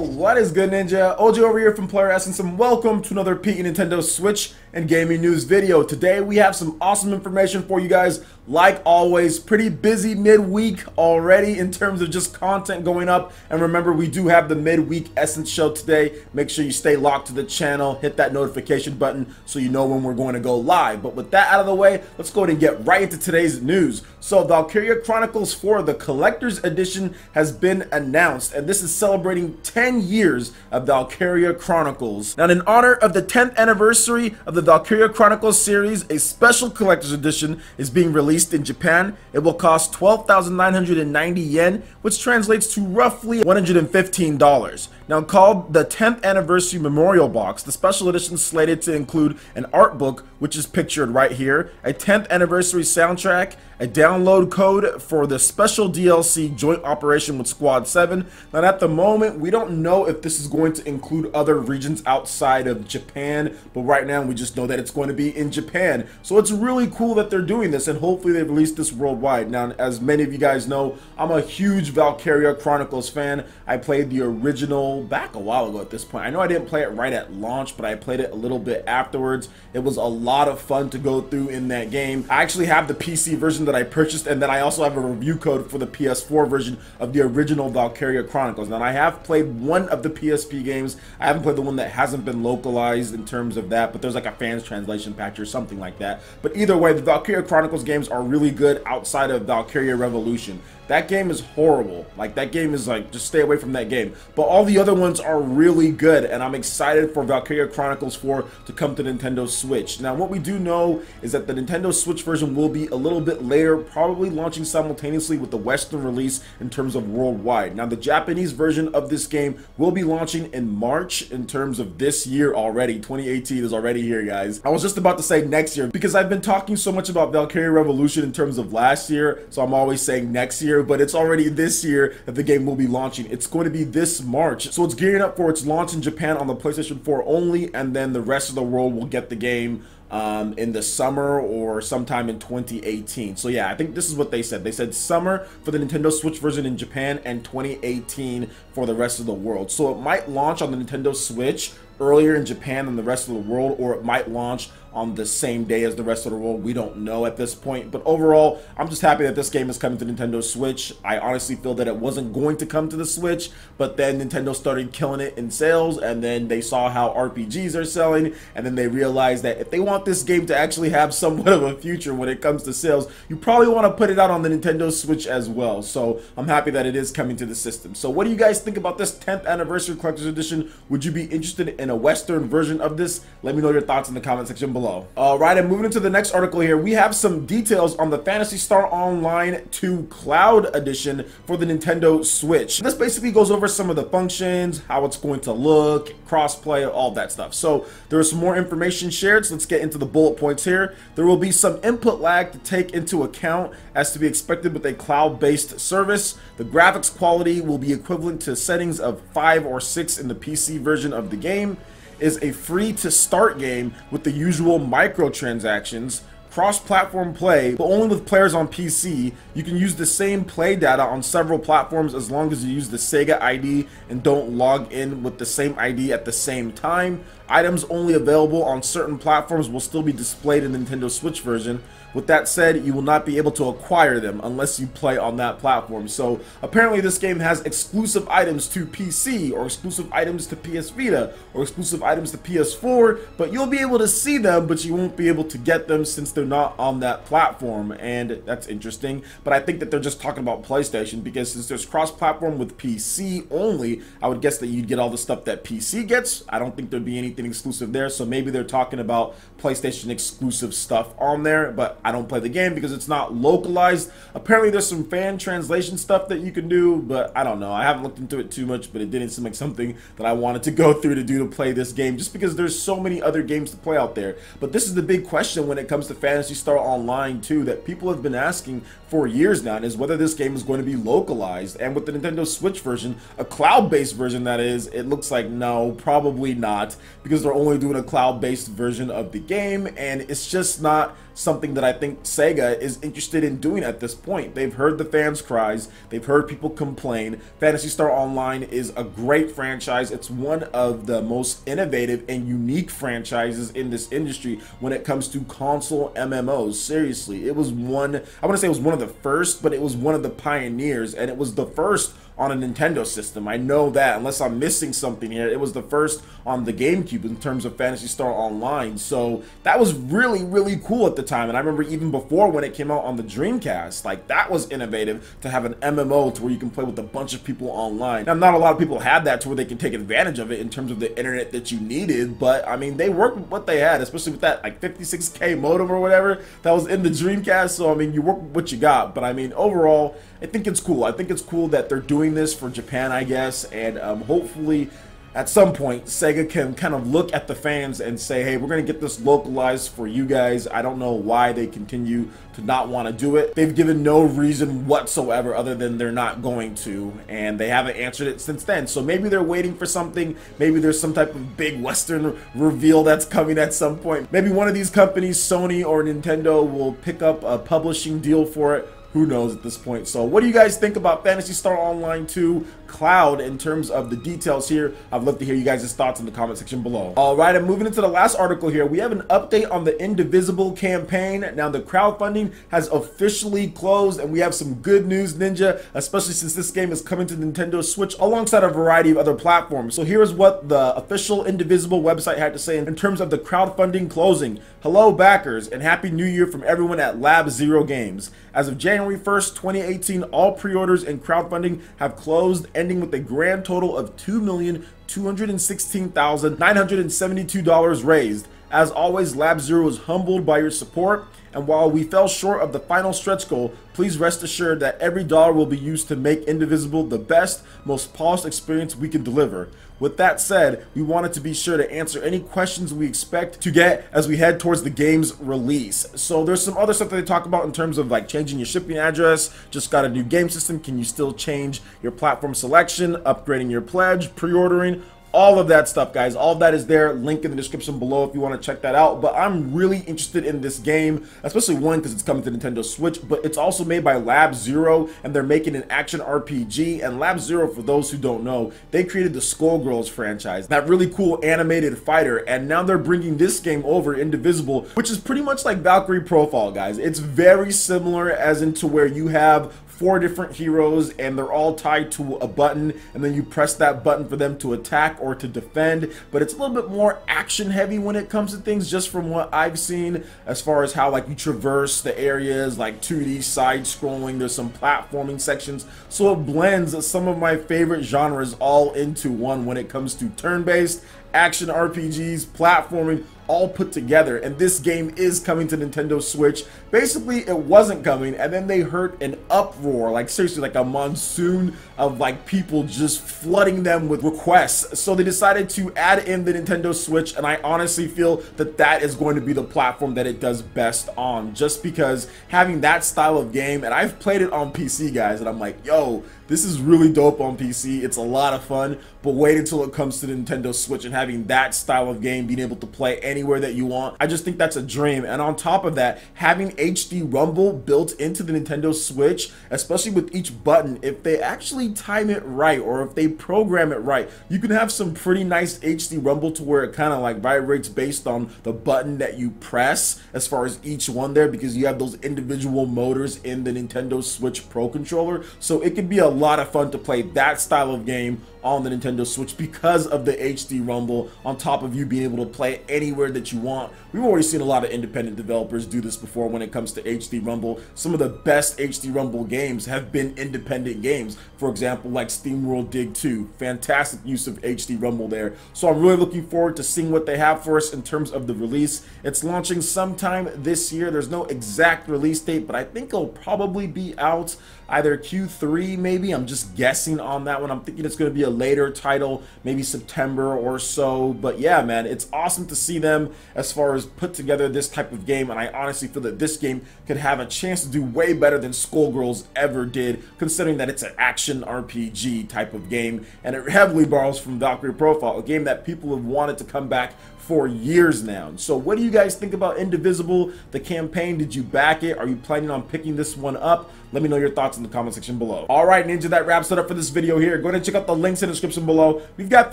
What is good, Ninja? OG over here from Player Essence, and welcome to another Pete Nintendo Switch and gaming news video. Today we have some awesome information for you guys. Like always, pretty busy midweek already in terms of just content going up. And remember, we do have the midweek Essence show today. Make sure you stay locked to the channel, hit that notification button so you know when we're going to go live. But with that out of the way, let's go ahead and get right into today's news. So Valkyria Chronicles 4, the collector's edition, has been announced, and this is celebrating 10 years of Valkyria Chronicles. Now, in honor of the 10th anniversary of the Valkyria Chronicles series, a special collector's edition is being released in Japan. It will cost 12,990 yen, which translates to roughly $115. Now, called the 10th Anniversary Memorial Box, the special edition is slated to include an art book, which is pictured right here, a 10th anniversary soundtrack, a download code for the special DLC joint operation with Squad 7. Now, at the moment, we don't know if this is going to include other regions outside of Japan, but right now we just know that it's going to be in Japan. So it's really cool that they're doing this, and hopefully they release this worldwide. Now, as many of you guys know, I'm a huge Valkyria Chronicles fan. I played the original back a while ago at this point. I know I didn't play it right at launch, but I played it a little bit afterwards. It was a lot of fun to go through in that game. I actually have the PC version that I purchased, and then I also have a review code for the PS4 version of the original Valkyria Chronicles. Now, I have played one of the PSP games. I haven't played the one that hasn't been localized in terms of that, but there's like a fans translation patch or something like that. But either way, the Valkyria Chronicles games are really good outside of Valkyria Revolution. That game is horrible. Like, that game is like, just stay away from that game. But all the other ones are really good, and I'm excited for Valkyria Chronicles 4 to come to Nintendo Switch. Now, what we do know is that the Nintendo Switch version will be a little bit later, probably launching simultaneously with the Western release in terms of worldwide. Now, the Japanese version of this game will be launching in March in terms of this year already. 2018 is already here, guys. I was just about to say next year because I've been talking so much about Valkyria Revolution in terms of last year, so I'm always saying next year, but it's already this year that the game will be launching. It's going to be this March, so it's gearing up for its launch in Japan on the PlayStation 4 only, and then the rest of the world will get the game in the summer or sometime in 2018. So yeah, I think this is what they said. They said summer for the Nintendo Switch version in Japan and 2018 for the rest of the world. So it might launch on the Nintendo Switch earlier in Japan than the rest of the world, or it might launch on the same day as the rest of the world. We don't know at this point, but overall, I'm just happy that this game is coming to Nintendo Switch. I honestly feel that it wasn't going to come to the Switch, but then Nintendo started killing it in sales, and then they saw how RPGs are selling, and then they realized that if they want this game to actually have somewhat of a future when it comes to sales, you probably want to put it out on the Nintendo Switch as well. So I'm happy that it is coming to the system. So what do you guys think about this 10th Anniversary Collector's Edition? Would you be interested in a Western version of this? Let me know your thoughts in the comment section below. Alright, and moving into the next article here, we have some details on the Phantasy Star Online 2 Cloud Edition for the Nintendo Switch. This basically goes over some of the functions, how it's going to look, crossplay, all that stuff. So there is some more information shared, so let's get into the bullet points here. There will be some input lag to take into account as to be expected with a cloud-based service. The graphics quality will be equivalent to settings of 5 or 6 in the PC version of the game. Is a free to start game with the usual microtransactions, cross-platform play, but only with players on PC. You can use the same play data on several platforms as long as you use the Sega ID and don't log in with the same ID at the same time. Items only available on certain platforms will still be displayed in the Nintendo Switch version. With that said, you will not be able to acquire them unless you play on that platform. So apparently this game has exclusive items to PC, or exclusive items to PS Vita, or exclusive items to PS4, but you'll be able to see them, but you won't be able to get them since they're not on that platform. And that's interesting, but I think that they're just talking about PlayStation, because since there's cross-platform with PC only, I would guess that you'd get all the stuff that PC gets. I don't think there'd be anything exclusive there, so maybe they're talking about PlayStation exclusive stuff on there, but I don't play the game because it's not localized. Apparently there's some fan translation stuff that you can do, but I don't know. I haven't looked into it too much, but it didn't seem like something that I wanted to go through to do to play this game, just because there's so many other games to play out there. But this is the big question when it comes to Phantasy Star Online 2 that people have been asking for years now, and is whether this game is going to be localized. And with the Nintendo Switch version, a cloud-based version that is, it looks like no, probably not, because they're only doing a cloud-based version of the game, and it's just not something that I think Sega is interested in doing at this point. They've heard the fans' cries, they've heard people complain. Phantasy Star Online is a great franchise. It's one of the most innovative and unique franchises in this industry when it comes to console MMOs. Seriously, it was one, I want to say it was one of the first, but it was one of the pioneers, and it was the first on a Nintendo system. I know that, unless I'm missing something here. It was the first on the GameCube in terms of Phantasy Star Online, so that was really, really cool at the time. And I remember even before, when it came out on the Dreamcast, like, that was innovative to have an MMO to where you can play with a bunch of people online. Now, not a lot of people had that to where they can take advantage of it in terms of the internet that you needed, but I mean, they worked with what they had, especially with that like 56K modem or whatever that was in the Dreamcast. So I mean, you work with what you got. But I mean, overall, I think it's cool. I think it's cool that they're doing this for Japan, I guess, and hopefully at some point Sega can kind of look at the fans and say, hey, we're going to get this localized for you guys. I don't know why they continue to not want to do it. They've given no reason whatsoever other than they're not going to, and they haven't answered it since then. So maybe they're waiting for something. Maybe there's some type of big Western reveal that's coming at some point. Maybe one of these companies, Sony or Nintendo, will pick up a publishing deal for it. Who knows at this point. So what do you guys think about Phantasy Star Online 2 Cloud in terms of the details here? I'd love to hear you guys' thoughts in the comment section below. All right, and moving into the last article here, we have an update on the Indivisible campaign. Now, the crowdfunding has officially closed, and we have some good news, Ninja, especially since this game is coming to Nintendo Switch alongside a variety of other platforms. So here's what the official Indivisible website had to say in terms of the crowdfunding closing. Hello, backers, and Happy New Year from everyone at Lab Zero Games. As of January 1st, 2018, all pre-orders and crowdfunding have closed, ending with a grand total of $2,216,972 raised. As always, Lab Zero is humbled by your support, and while we fell short of the final stretch goal, please rest assured that every dollar will be used to make Indivisible the best, most polished experience we can deliver. With that said, we wanted to be sure to answer any questions we expect to get as we head towards the game's release. So there's some other stuff that they talk about in terms of like changing your shipping address, just got a new game system, can you still change your platform selection, upgrading your pledge, pre-ordering, all of that stuff, guys. All of that is there. Link in the description below if you want to check that out. But I'm really interested in this game, especially one, because it's coming to Nintendo Switch, but it's also made by Lab Zero, and they're making an action RPG. And Lab Zero, for those who don't know, they created the Skullgirls franchise, that really cool animated fighter, and now they're bringing this game over, Indivisible, which is pretty much like Valkyria Profile, guys. It's very similar, as into where you have 4 different heroes and they're all tied to a button, and then you press that button for them to attack or to defend. But it's a little bit more action heavy when it comes to things, just from what I've seen, as far as how like you traverse the areas, like 2D side scrolling, there's some platforming sections, so it blends some of my favorite genres all into one when it comes to turn-based action RPGs, platforming, all put together. And this game is coming to Nintendo Switch. Basically, it wasn't coming, and then they heard an uproar, like seriously, like a monsoon of like people just flooding them with requests. So they decided to add in the Nintendo Switch, and I honestly feel that that is going to be the platform that it does best on, just because having that style of game, and I've played it on PC, guys, and I'm like, yo, this is really dope on PC. It's a lot of fun, but wait until it comes to the Nintendo Switch and having that style of game, being able to play anywhere that you want. I just think that's a dream. And on top of that, having HD Rumble built into the Nintendo Switch, especially with each button, if they actually time it right, or if they program it right, you can have some pretty nice HD Rumble to where it kind of like vibrates based on the button that you press as far as each one there, because you have those individual motors in the Nintendo Switch Pro Controller. So it could be a lot of fun to play that style of game on the Nintendo Switch because of the HD Rumble, on top of you being able to play anywhere that you want. We've already seen a lot of independent developers do this before when it comes to HD Rumble. Some of the best HD Rumble games have been independent games. For example, like SteamWorld Dig 2. Fantastic use of HD Rumble there. So I'm really looking forward to seeing what they have for us in terms of the release. It's launching sometime this year. There's no exact release date, but I think it'll probably be out either Q3 maybe maybe. I'm just guessing on that one. I'm thinking it's going to be a later title, maybe September or so. But yeah, man, it's awesome to see them as far as put together this type of game, and I honestly feel that this game could have a chance to do way better than Skullgirls ever did, considering that it's an action RPG type of game, and it heavily borrows from Valkyria Profile, a game that people have wanted to come back for years now. So what do you guys think about Indivisible, the campaign? Did you back it? Are you planning on picking this one up? Let me know your thoughts in the comment section below. All right, Ninja, that wraps it up for this video here. Go ahead and check out the links in the description below. We've got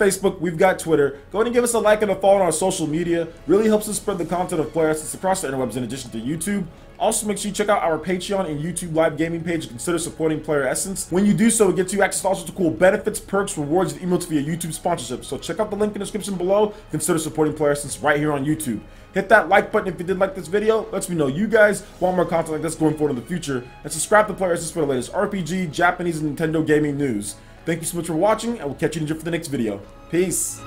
Facebook, we've got Twitter. Go ahead and give us a like and a follow on our social media. Really helps us spread the content of Player Essence across the interwebs in addition to YouTube. Also, make sure you check out our Patreon and YouTube live gaming page and consider supporting Player Essence. When you do so, it gets you access to all sorts of cool benefits, perks, rewards, and emotes via YouTube sponsorship. So check out the link in the description below. Consider supporting Player Essence right here on YouTube. Hit that like button if you did like this video. Lets me know you guys want more content like this going forward in the future. And subscribe to Player Essence for the latest RPG, Japanese, and Nintendo gaming news. Thank you so much for watching, and we'll catch you for the next video. Peace.